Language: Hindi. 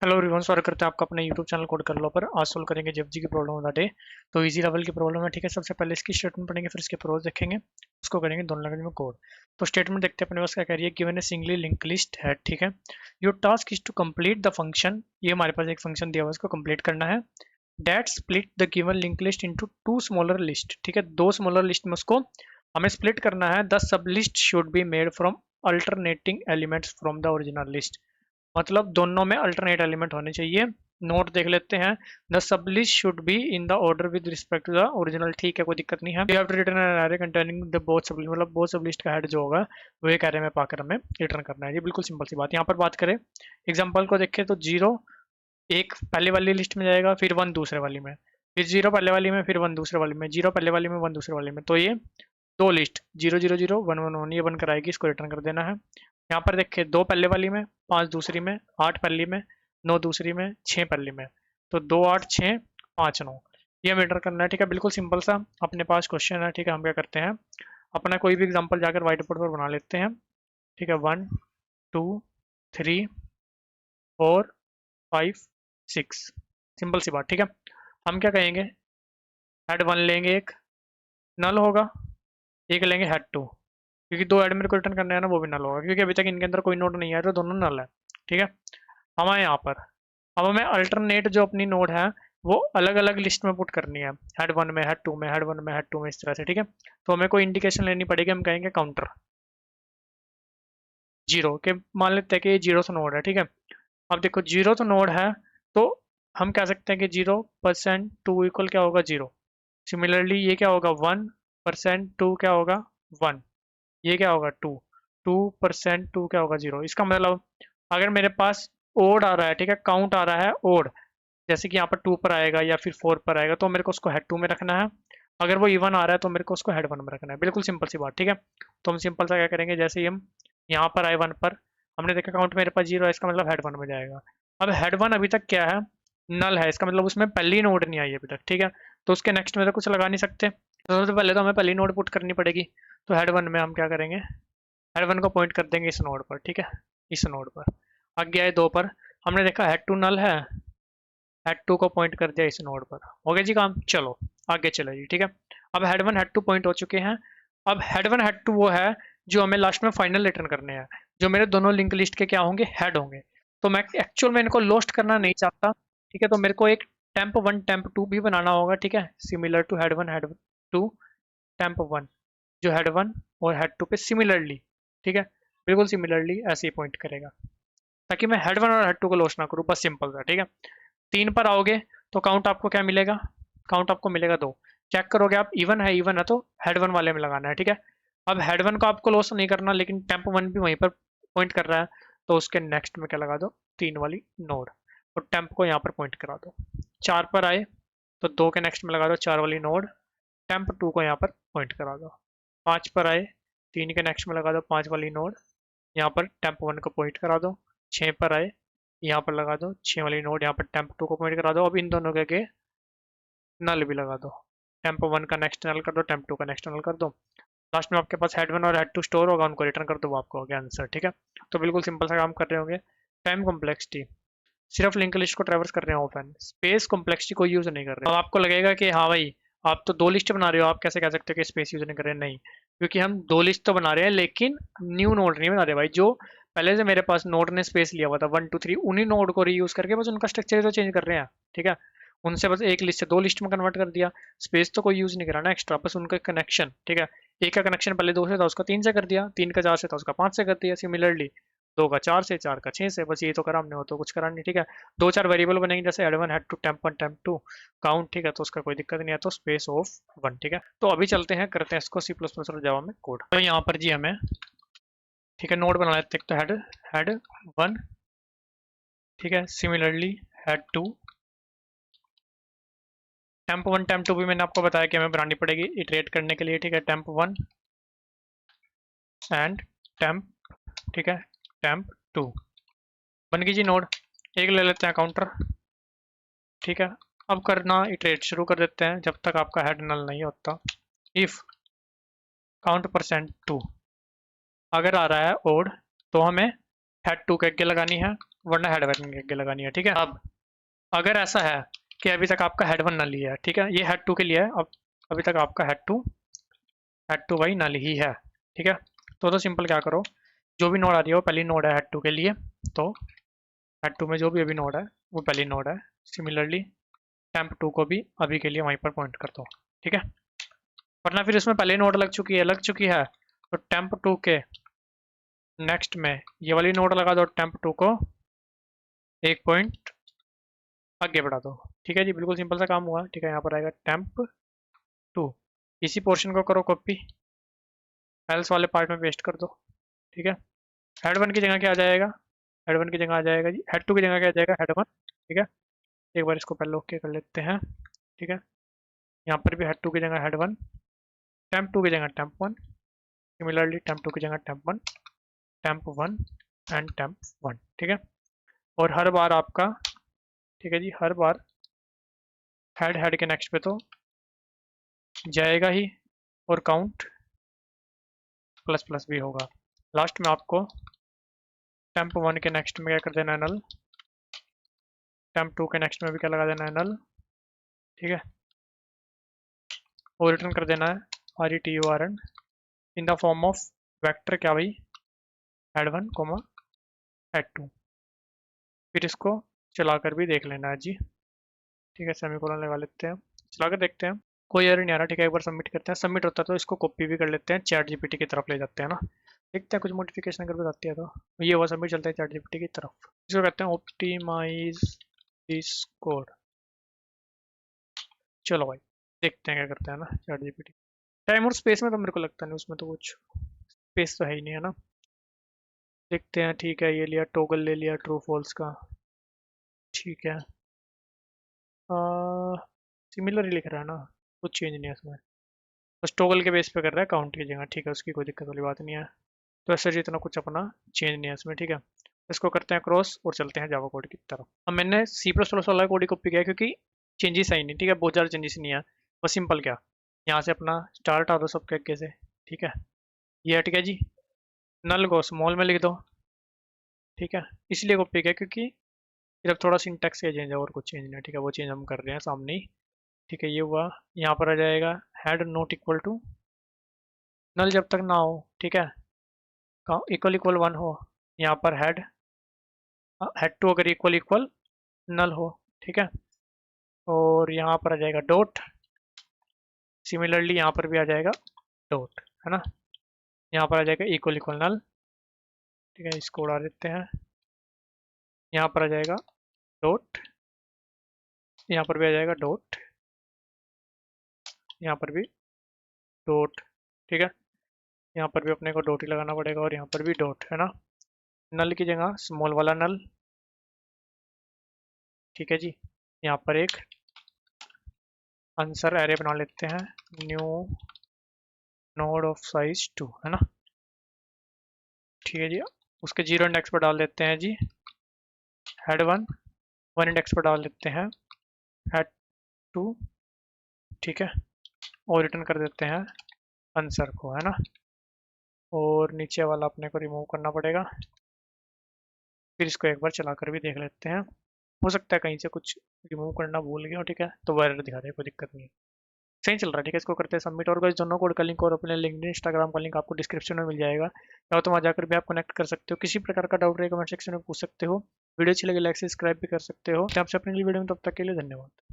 हेलो एवरीवन, स्वागत करते हैं आपका अपने यूट्यूब चैनल कोड कर लो पर। आज सोल्व करेंगे जेएफजी की प्रॉब्लम ऑफ द डे। तो इजी लेवल की प्रॉब्लम है, ठीक है। सबसे पहले इसकी स्टेटमेंट पढ़ेंगे, फिर इसके प्रोज देखेंगे, उसको करेंगे दोनों लैंग्वेज में कोड। तो स्टेटमेंट देखते हैं अपने पास क्या कह रही है। Given a singly link list है, ठीक है। Your task is to complete the function. ये हमारे पास एक फंक्शन दिया हुआ है, इसको कंप्लीट करना है। That split the given link list into two smaller list, ठीक है। दो स्मॉलर लिस्ट में उसको हमें स्प्लिट करना है। The sub list should be made from alternating elements from the original list. मतलब दोनों में अल्टरनेट एलिमेंट होने चाहिए। नोट देख लेते हैं। The sub list should be in the order with respect to the original, ठीक है, कोई दिक्कत नहीं है। We have to return an array containing the both sub list, मतलब बोथ सब लिस्ट का हेड जो होगा वो एक एरे में पाकर हमें रिटर्न करना है। ये बिल्कुल सिंपल सी बात। यहाँ पर बात करें एग्जाम्पल को देखें तो जीरो एक पहले वाली लिस्ट में जाएगा, फिर वन दूसरे वाली में, फिर जीरो पहले वाली में, फिर वन दूसरे वाली में, जीरो पहले वाली में, वन दूसरे वाली में। तो ये दो list zero zero zero one one one ये बनकर आएगी, इसको रिटर्न कर देना है। यहाँ पर देखिए दो पहले वाली में, पाँच दूसरी में, आठ पहली में, नौ दूसरी में, छः पहली में। तो दो आठ छः पाँच नौ, ये हमें रिटर्न करना है, ठीक है। बिल्कुल सिंपल सा अपने पास क्वेश्चन है, ठीक है। हम क्या करते हैं, अपना कोई भी एग्जांपल जाकर व्हाइट बोर्ड पर बना लेते हैं, ठीक है। One two three four five six, simple सी बात, ठीक है। हम क्या कहेंगे, हेड वन लेंगे, एक नल होगा, एक लेंगे हेड टू, क्योंकि दो हेड मेरे को रिटर्न करना है ना, वो भी नल होगा, क्योंकि अभी तक इनके अंदर कोई नोड नहीं है, तो दोनों नल है, ठीक है। हम आए यहाँ पर, अब हमें अल्टरनेट जो अपनी नोड है वो अलग अलग लिस्ट में पुट करनी है। हेड वन में, हेड टू में, हेड वन में, हेड टू में, इस तरह से, ठीक है। तो हमें कोई इंडिकेशन लेनी पड़ेगी। हम कहेंगे काउंटर जीरो के, मान लेते हैं कि ये जीरो सा नोड है, ठीक है। अब देखो जीरो तो नोड है, तो हम कह सकते हैं कि 0% टू इक्वल क्या होगा, जीरो। सिमिलरली ये क्या होगा, 1% टू क्या होगा, वन। ये क्या होगा, टू। 2% टू क्या होगा, जीरो। इसका मतलब अगर मेरे पास ओड आ रहा है, ठीक है, काउंट आ रहा है ओड, जैसे कि यहाँ पर टू पर आएगा या फिर फोर पर आएगा, तो मेरे को उसको हेड टू में रखना है। अगर वो इवन आ रहा है तो मेरे को उसको हेड वन में रखना है। बिल्कुल सिंपल सी बात, ठीक है। तो हम सिंपल सा क्या करेंगे, जैसे ही हम यहाँ पर आए वन पर, हमने देखा काउंट मेरे पास जीरो है, इसका मतलब हेड वन में जाएगा। अब हेड वन अभी तक क्या है, नल है, इसका मतलब उसमें पहली नोड नहीं आई अभी तक, ठीक है। तो उसके नेक्स्ट में तो कुछ लगा नहीं सकते, तो सबसे पहले तो हमें पहली नोड पुट करनी पड़ेगी। तो हेड वन में हम क्या करेंगे, हेड वन को पॉइंट कर देंगे इस नोड पर, ठीक है, इस नोड पर। आगे आए दो पर, हमने देखा हेड टू नल है, हेड टू को पॉइंट कर दिया इस नोड पर। हो गया जी काम, चलो आगे चलो जी, ठीक है। अब head one head two point हो चुके हैं। अब हेड वन हेड टू वो है जो हमें लास्ट में फाइनल रिटर्न करने हैं, जो मेरे दोनों लिंक लिस्ट के क्या होंगे, हेड होंगे। तो मैं एक्चुअल में इनको लोस्ट करना नहीं चाहता, ठीक है। तो मेरे को एक टेम्प वन टेम्प टू भी बनाना होगा, ठीक है, similar to head one head two. Temp one जो हेड वन और हेड टू पे सिमिलरली, ठीक है, बिल्कुल सिमिलरली ऐसे ही पॉइंट करेगा, ताकि मैं हेड वन और हेड टू को लॉस ना करूँ, बस सिंपल सा, ठीक है। तीन पर आओगे तो काउंट आपको क्या मिलेगा, काउंट आपको मिलेगा दो। चेक करोगे आप, इवन है तो हेड वन वाले में लगाना है, ठीक है। अब हेड वन को आपको लॉस नहीं करना, लेकिन टेम्प वन भी वहीं पर पॉइंट कर रहा है, तो उसके नेक्स्ट में क्या लगा दो, तीन वाली नोड, और टेम्प को यहाँ पर पॉइंट करा दो। चार पर आए तो दो के नेक्स्ट में लगा दो चार वाली नोड, टेम्प टू को यहाँ पर पॉइंट करा दो। पाँच पर आए, तीन के नेक्स्ट में लगा दो पाँच वाली नोड, यहाँ पर टेम्प वन को पॉइंट करा दो। छः पर आए, यहाँ पर लगा दो छः वाली नोड, यहाँ पर टेम्प टू को पॉइंट करा दो। अब इन दोनों के आगे नल भी लगा दो, टेम्प वन का नेक्स्ट नल कर दो, टेम्प टू का नेक्स्ट नल कर दो। लास्ट में आपके पास हेड वन और हेड टू स्टोर होगा, उनको रिटर्न कर दो, वो आपको हो गया आंसर, ठीक है। तो बिल्कुल सिंपल सा काम कर रहे होंगे। टाइम कॉम्प्लेक्सिटी, सिर्फ लिंक लिस्ट को ट्रैवर्स कर रहे हैं ओपन, स्पेस कॉम्प्लेक्सिटी को यूज नहीं कर रहे। अब आपको लगेगा कि हाँ भाई, आप तो दो लिस्ट बना रहे हो, आप कैसे कह सकते हो कि स्पेस यूज नहीं कर रहे हैं। नहीं, क्योंकि हम दो लिस्ट तो बना रहे हैं, लेकिन न्यू नोड नहीं बना रहे भाई। जो पहले से मेरे पास नोड ने स्पेस लिया हुआ था वन टू थ्री, उन्हीं नोड को रीयूज करके बस उनका स्ट्रक्चर तो चेंज कर रहे हैं, ठीक है। उनसे बस एक लिस्ट से दो लिस्ट में कन्वर्ट कर दिया, स्पेस तो कोई यूज नहीं करा ना एक्स्ट्रा, बस उनका कनेक्शन, ठीक है। एक का कनेक्शन पहले दो से था, उसका तीन से कर दिया, तीन का चार से था, उसका पाँच से कर दिया। सिमिलरली दो का चार से, चार का छः से, बस ये तो करा हमने, हो तो कुछ करा नहीं, ठीक है। दो चार वेरिएबल बनेंगे, जैसे head one head two temp one temp two count, ठीक है, तो उसका कोई दिक्कत नहीं है। तो स्पेस ऑफ वन, ठीक है। तो अभी चलते हैं, करते हैं इसको सी प्लस प्लस और जावा में कोड। तो यहाँ पर जी हमें, ठीक है, नोड बना लेते हैं। तो हेड हेड वन, ठीक है, similarly head two. Temp one temp two भी मैंने आपको बताया कि हमें बनानी पड़ेगी इटरेट करने के लिए, ठीक है। टेम्प वन एंड टेम्प, ठीक है, टेम्प टू बन गई जी नोड। एक ले लेते हैं काउंटर, ठीक है। अब करना इटरेट शुरू कर देते हैं जब तक आपका हेड नल नहीं होता। इफ काउंट परसेंट टू अगर आ रहा है ओड, तो हमें हेड टू के आगे लगानी है, वरना हेड वन के आगे लगानी है, ठीक है। अब अगर ऐसा है कि अभी तक आपका हेड वन नल ही है, ठीक है, ये हेड टू के लिए है, अब अभी तक आपका हेड टू भाई नल ही है, ठीक है। तो सिंपल क्या करो, जो भी नोड आ रही है वो पहली नोड है हेड टू के लिए, तो हेड टू में जो भी अभी नोड है वो पहली नोड है। सिमिलरली टेम्प टू को भी अभी के लिए वहीं पर पॉइंट कर दो, ठीक है। वरना फिर इसमें पहले नोड लग चुकी है तो टेम्प टू के नेक्स्ट में ये वाली नोड लगा दो, टेम्प टू को एक पॉइंट आगे बढ़ा दो, ठीक है जी। बिल्कुल सिंपल सा काम हुआ, ठीक है। यहाँ पर आएगा टेम्प टू, इसी पोर्शन को करो कॉपी, एल्स वाले पार्ट में पेस्ट कर दो, ठीक है। हेड वन की जगह क्या आ जाएगा, हेड वन की जगह आ जाएगा जी, हेड टू की जगह क्या आ जाएगा, हेड वन, ठीक है। एक बार इसको पहले ओके कर लेते हैं, ठीक है। यहाँ पर भी हेड टू की जगह हेड वन, टेम्प टू की जगह temp one, similarly temp two की जगह temp one and temp one, ठीक है। और हर बार आपका, ठीक है जी, हर बार हेड हेड के नेक्स्ट पे तो जाएगा ही, और काउंट प्लस प्लस भी होगा। लास्ट में आपको टेम्प वन के नेक्स्ट में क्या कर देना है, नल। टेम्प टू के नेक्स्ट में भी क्या लगा देना है, नल, ठीक है। और रिटर्न कर देना है RETURN in the form of vector, क्या भाई, head one comma head two. फिर इसको चलाकर भी देख लेना है जी, ठीक है। सेमीकोलन लगा लेते हैं, चलाकर देखते हैं, कोई एरर नहीं आ रहा, ठीक है। एक बार सबमिट करते हैं, सबमिट होता है तो इसको कॉपी भी कर लेते हैं, चैट जीपीटी की तरफ ले जाते हैं ना, देखते हैं कुछ मॉडिफिकेशन अगर बताती है तो। ये हुआ सबमिट, चलता है चैट जीपीटी की तरफ। इसको कहते हैं ऑप्टिमाइज दिस कोड। चलो भाई देखते हैं क्या करते हैं ना चैट जीपीटी। टाइम और स्पेस में तो मेरे को लगता नहीं उसमें तो कुछ स्पेस तो है ही नहीं, है ना। देखते हैं, ठीक है। ये लिया टोगल, ले लिया ट्रू फॉल्स का, ठीक है। सिमिलर ही लिख रहा है ना, कुछ चेंज नहीं है इसमें, बस टोगल के बेस पे कर रहा है काउंट की जगह, ठीक है। उसकी कोई दिक्कत वाली बात नहीं है, तो ऐसे जितना कुछ अपना चेंज नहीं है इसमें, ठीक है। इसको करते हैं क्रॉस और चलते हैं जावा कोड की तरफ। अब मैंने C++ वाला कोड ही कॉपी किया क्योंकि चेंजेस आई नहीं, ठीक है, बहुत ज़्यादा चेंजेस नहीं है, बस सिंपल क्या, यहाँ से अपना स्टार हटा दो सबके आगे से, ठीक है। ये हट गया जी, नल को स्मॉल में लिख दो, ठीक है। इसलिए कॉपी किया क्योंकि सिर्फ थोड़ा सिंटैक्स का चेंज है और कुछ चेंज नहीं है, ठीक है। वो चेंज हम कर रहे हैं सामने ही, ठीक है। ये हुआ, यहाँ पर आ जाएगा head not equal to null जब तक ना हो, ठीक है, इक्वल इक्वल वन हो, यहाँ पर हेड टू अगर इक्वल इक्वल नल हो, ठीक है। और यहाँ पर आ जाएगा डॉट, सिमिलरली यहाँ पर भी आ जाएगा डॉट, है ना। यहाँ पर आ जाएगा इक्वल इक्वल नल, ठीक है। इसको उड़ा देते हैं, यहाँ पर आ जाएगा डॉट, यहाँ पर भी आ जाएगा डॉट, यहाँ पर भी डॉट, ठीक है। यहाँ पर भी अपने को डॉट ही लगाना पड़ेगा और यहाँ पर भी डॉट, है ना। नल की जगह स्मॉल वाला नल, ठीक है जी। यहाँ पर एक आंसर एरे बना लेते हैं, न्यू नोड ऑफ साइज 2, है ना, ठीक है जी। उसके 0 इंडेक्स पर डाल देते हैं जी हेड वन, 1 इंडेक्स पर डाल देते हैं हेड टू, ठीक है। और रिटर्न कर देते हैं आंसर को, है ना। और नीचे वाला अपने को रिमूव करना पड़ेगा, फिर इसको एक बार चला कर भी देख लेते हैं, हो सकता है कहीं से कुछ रिमूव करना भूल गया हो, ठीक है। तो वो एरर दिखा रहा है, कोई दिक्कत नहीं है, सही चल रहा है, ठीक है। इसको करते हैं सबमिट, और दोनों कोड का लिंक और अपने लिंक्डइन इंस्टाग्राम का लिंक आपको डिस्क्रिप्शन में मिल जाएगा, या तो वहाँ जाकर भी आप कनेक्ट कर सकते हो। किसी प्रकार का डाउट रहे कमेंट सेक्शन में पूछ सकते हो। वीडियो अच्छी लगे लाइक सब्सक्राइब भी कर सकते हो। आपसे अपने वीडियो में, तब तक के लिए धन्यवाद।